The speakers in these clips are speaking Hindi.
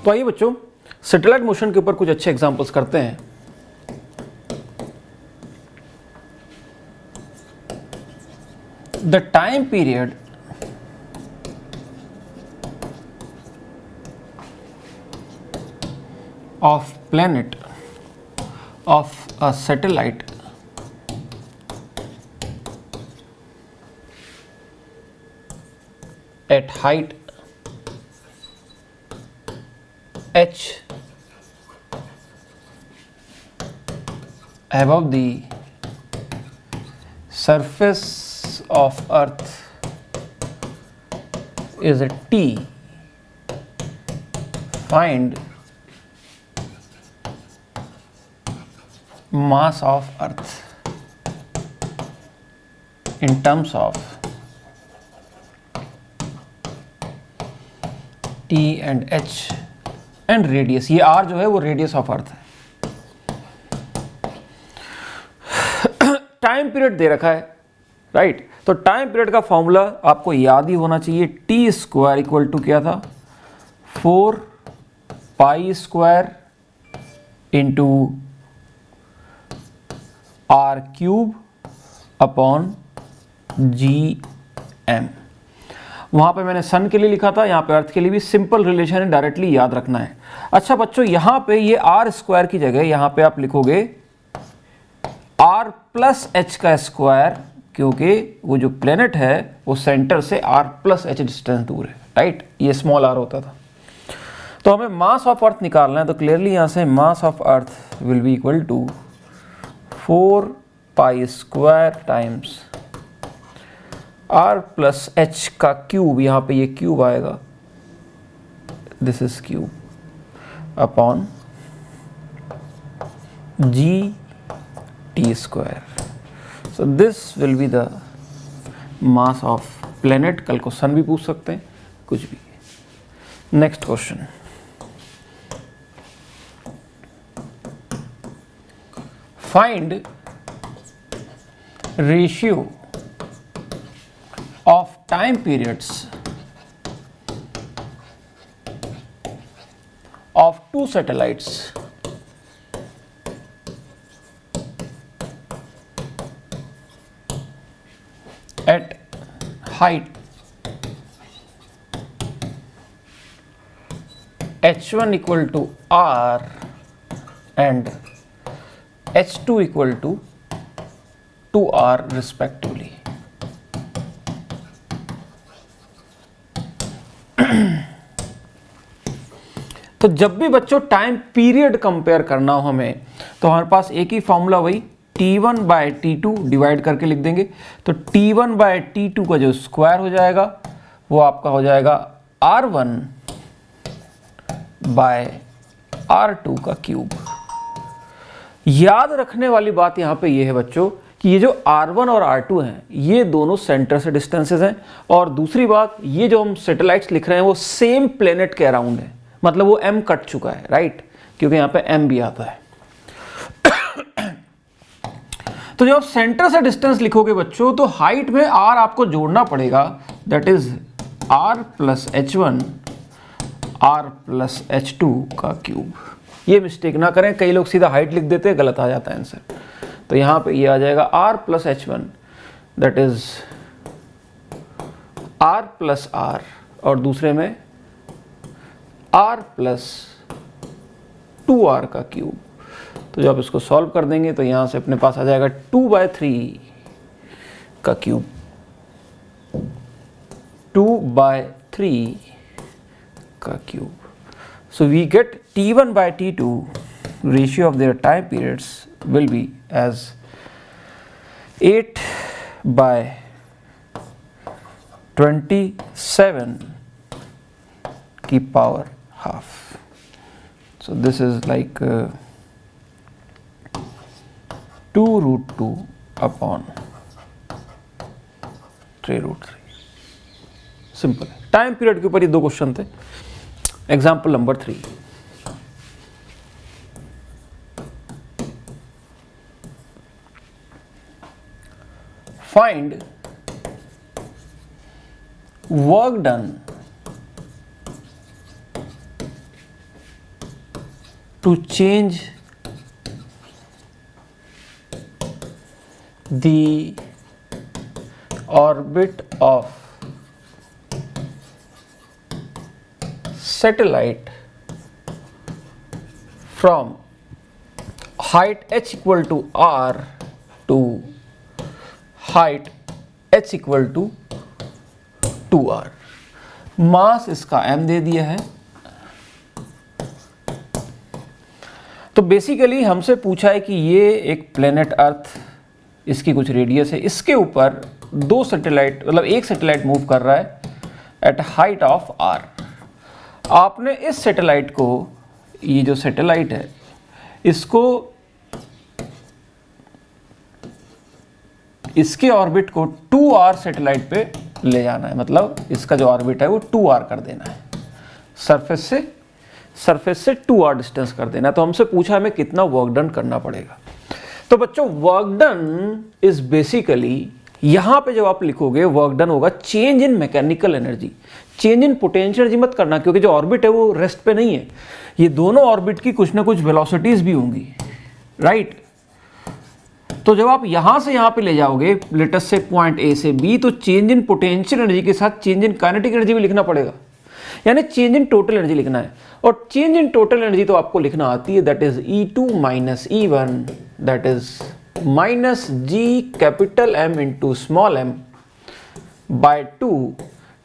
तो आइए बच्चों सैटेलाइट मोशन के ऊपर कुछ अच्छे एग्जांपल्स करते हैं। The time period of planet of a satellite at height h above the surface of earth is a t. Find mass of earth in terms of T and H and radius. ये R जो है वो रेडियस ऑफ अर्थ है। टाइम पीरियड दे रखा है, राइट। तो टाइम पीरियड का फॉर्मूला आपको याद ही होना चाहिए, टी स्क्वायर इक्वल टू क्या था, 4 pi square into R cube upon G M. वहां पे मैंने सन के लिए लिखा था, यहाँ पे अर्थ के लिए भी सिंपल रिलेशन है, डायरेक्टली याद रखना है। अच्छा बच्चों, यहाँ पे ये आर स्क्वायर की जगह यहाँ पे आप लिखोगे आर प्लस एच का स्क्वायर, क्योंकि वो जो प्लेनेट है वो सेंटर से आर प्लस एच डिस्टेंस दूर है, राइट। ये स्मॉल आर होता था। तो हमें मास ऑफ अर्थ निकालना है, तो क्लियरली यहाँ से mass of earth will be equal to 4 pi square times R plus H का क्यूब, यहाँ पे ये क्यूब आएगा, this is cube upon G T square. So this will be the mass of planet. कल को सन भी पूछ सकते हैं, कुछ भी। Next question, find ratio of time periods of two satellites at height h1 equal to r and h2 equal to 2r respectively। तो जब भी बच्चों टाइम पीरियड कंपेयर करना हो हमें, तो हमारे पास एक ही फॉर्मूला, वही T1 बाय T2 डिवाइड करके लिख देंगे। तो T1 बाय T2 का जो स्क्वायर हो जाएगा वो आपका हो जाएगा R1 बाय R2 का क्यूब। याद रखने वाली बात यहाँ पे ये है बच्चों कि ये जो R1 और R2 हैं ये दोनों सेंटर से डिस्टेंसेस हैं, और दूसरी बात ये जो हम सैटेलाइट्स लिख रहे हैं वो सेम प्लेनेट के अराउंड है, मतलब वो m कट चुका है, राइट, क्योंकि यहाँ पे m भी आता है। तो जब आप सेंटर से डिस्टेंस लिखोगे बच्चों, तो हाइट में r आपको जोड़ना पड़ेगा, that is r plus h1 r plus h2 का क्यूब। ये मिस्टेक ना करें, कई लोग सीधा हाइट लिख देते हैं, गलत आ जाता है आंसर। तो यहाँ पे ये आ जाएगा r plus h1 that is r plus r, और दूसरे में r प्लस 2r का क्यूब। तो जब इसको सॉल्व कर देंगे तो यहाँ से अपने पास आ जाएगा 2/3 का क्यूब, 2/3 का cube. So we get T1 by T2 ratio of their time periods will be as 8 by 27 की power half. So this is like 2√2 upon 3√3. Simple है। टाइम पीरियड के ऊपर ये दो क्वेश्चन थे। Example number 3, find work done to change the orbit of satellite from height h equal to r to height h equal to 2r। मास इसका m दे दिया है। तो बेसिकली हमसे पूछा है कि ये एक प्लेनेट अर्थ, इसकी कुछ रेडियस है, इसके ऊपर दो सैटेलाइट मतलब एक सैटेलाइट मूव कर रहा है एट हाइट ऑफ r। आपने इस सैटेलाइट को, ये जो सैटेलाइट है इसको, इसके ऑर्बिट को 2r सैटेलाइट पे ले जाना है, मतलब इसका जो ऑर्बिट है वो 2r कर देना है, सरफेस से 2r डिस्टेंस कर देना है। तो हमसे पूछा हमें कितना वर्क डन करना पड़ेगा। तो बच्चों वर्क डन इज बेसिकली, यहां पे जब आप लिखोगे वर्क डन होगा change in mechanical energy, change in potential energy मत करना, क्योंकि जो ऑर्बिट है वो रेस्ट पे नहीं है, ये दोनों ऑर्बिट की कुछ ना कुछ वेलोसिटीज भी होंगी, राइट। तो जब आप यहां से यहां पे ले जाओगे लेटस से पॉइंट ए से बी, तो चेंज इन पोटेंशियल एनर्जी के साथ चेंज इन काइनेटिक एनर्जी भी लिखना पड़ेगा, यानी चेंज इन टोटल एनर्जी लिखना है। और चेंज इन टोटल एनर्जी तो आपको लिखना आती है, that is E2 minus E1, that is minus G capital M into small m by 2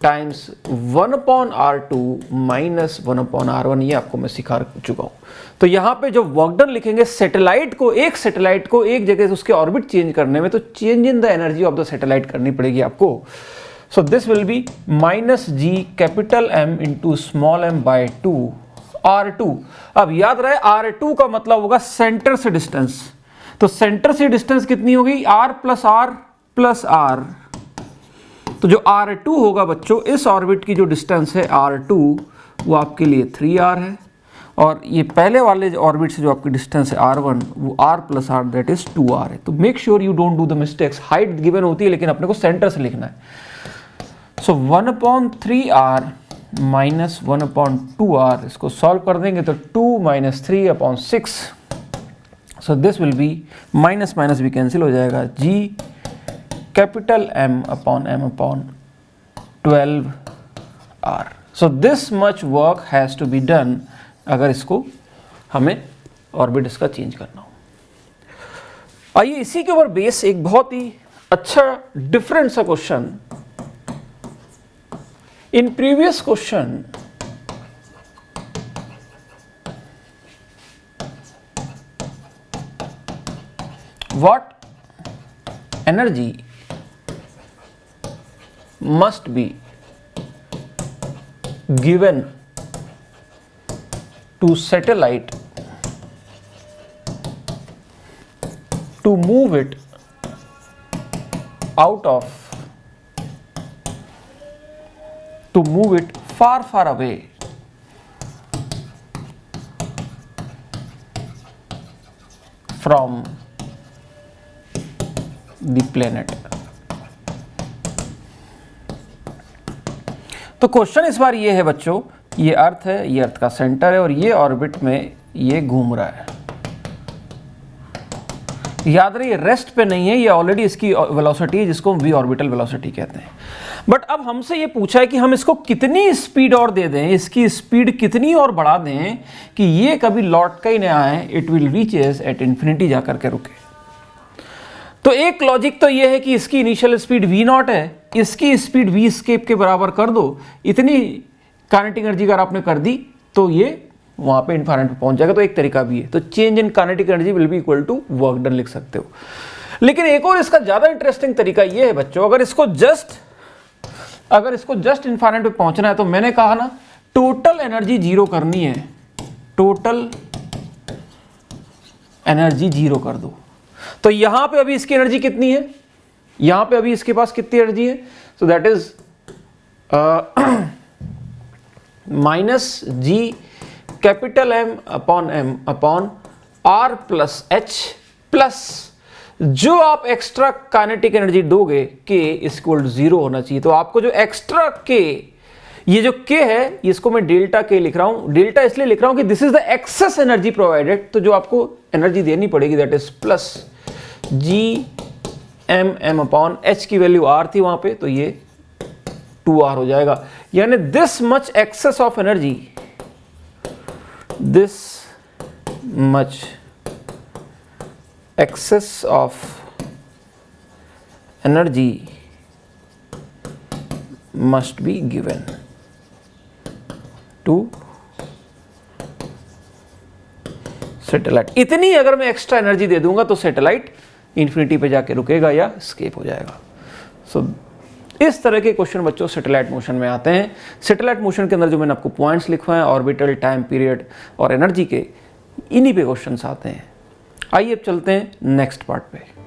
times 1/r2 minus 1/r1। ये आपको मैं सिखा चुका हूं। तो यहां पे जो वर्क डन लिखेंगे सैटेलाइट को एक जगह से उसके ऑर्बिट चेंज करने में, तो change in the energy of the satellite करनी पड़ेगी आपको। So this will be minus G capital M into small m by 2 r2। अब याद रहे r2 का मतलब होगा सेंटर से डिस्टेंस, तो सेंटर से डिस्टेंस कितनी होगी r प्लस r। तो जो r2 होगा बच्चों, इस ऑर्बिट की जो डिस्टेंस है r2 वो आपके लिए 3r है, और ये पहले वाले ऑर्बिट से जो आपकी डिस्टेंस है r1 वो r plus r that is 2r है। तो make sure you don't do the mistakes, height given होती है लेकिन अपने को सेंटर से लिखना है। सो 1/3r माइनस 1/2r, इसको सॉल्व कर देंगे तो 2 minus 3/6। So this will be minus minus भी कैंसिल हो जाएगा, g capital M/m/12r। So this much work has to be done अगर इसको हमें ऑर्बिट इसका चेंज करना हो। आइए इसी के ऊपर बेस एक बहुत ही अच्छा डिफरेंट सा question. In previous question, what energy must be given to satellite to move it far away from the planet। तो क्वेश्चन इस बार ये है बच्चों, ये अर्थ है, ये अर्थ का सेंटर है और ये ऑर्बिट में ये घूम रहा है। याद रहे ये रेस्ट पे नहीं है, ये ऑलरेडी इसकी वेलोसिटी है जिसको हम वी ऑर्बिटल वेलोसिटी कहते हैं। बट अब हमसे ये पूछा है कि हम इसको कितनी स्पीड और दे दें, इसकी स्पीड कितनी और बढ़ा दें कि ये कभी लौट का ही ना आए, it will reaches at infinity जाकर के रुके। तो एक लॉजिक तो ये है कि इसकी इनिशियल स्पीड v0 है, इसकी स्पीड v स्केप के बराबर कर दो, इतनी काइनेटिक एनर्जी अगर आपने कर दी तो ये वहां पे इन्फिनिटी पे पहुंच जाएगा। तो एक तरीका भी है, तो change in kinetic energy will be equal to work done लिख सकते हो। लेकिन एक और इसका ज्यादा इंटरेस्टिंग तरीका ये है बच्चों, अगर इसको जस्ट इन्फिनिटी पे पहुंचना है तो मैंने कहा ना टोटल एनर्जी जीरो करनी है, टोटल एनर्जी जीरो कर दो। तो यहां पे अभी इसकी एनर्जी कितनी है, यहां पे अभी इसके पास कितनी एनर्जी है, so that is minus G capital M/m/r plus h plus जो आप एक्स्ट्रा काइनेटिक एनर्जी दोगे k इक्वल टू 0 होना चाहिए। तो आपको जो एक्स्ट्रा k ये जो k है इसको मैं डेल्टा k लिख रहा हूं। डेल्टा इसलिए लिख रहा हूं कि this is the excess energy provided, तो जो आपको एनर्जी देनी पड़ेगी that is plus G M M upon H की वैल्यू r थी वहां पे, तो ये 2r हो जाएगा। यानी this much excess of energy, this much excess of energy must be given to satellite. इतनी अगर मैं एक्स्ट्रा एनर्जी दे दूंगा तो सैटेलाइट इंफिनिटी पे जाके रुकेगा या स्केप हो जाएगा। सो इस तरह के क्वेश्चन बच्चों सैटेलाइट मोशन में आते हैं। सैटेलाइट मोशन के अंदर जो मैंने आपको पॉइंट्स लिखवाए हैं, ऑर्बिटल, टाइम पीरियड और एनर्जी के, इन्हीं पे क्वेश्चंस आते हैं। आइए अब चलते हैं नेक्स्ट पार्ट पे।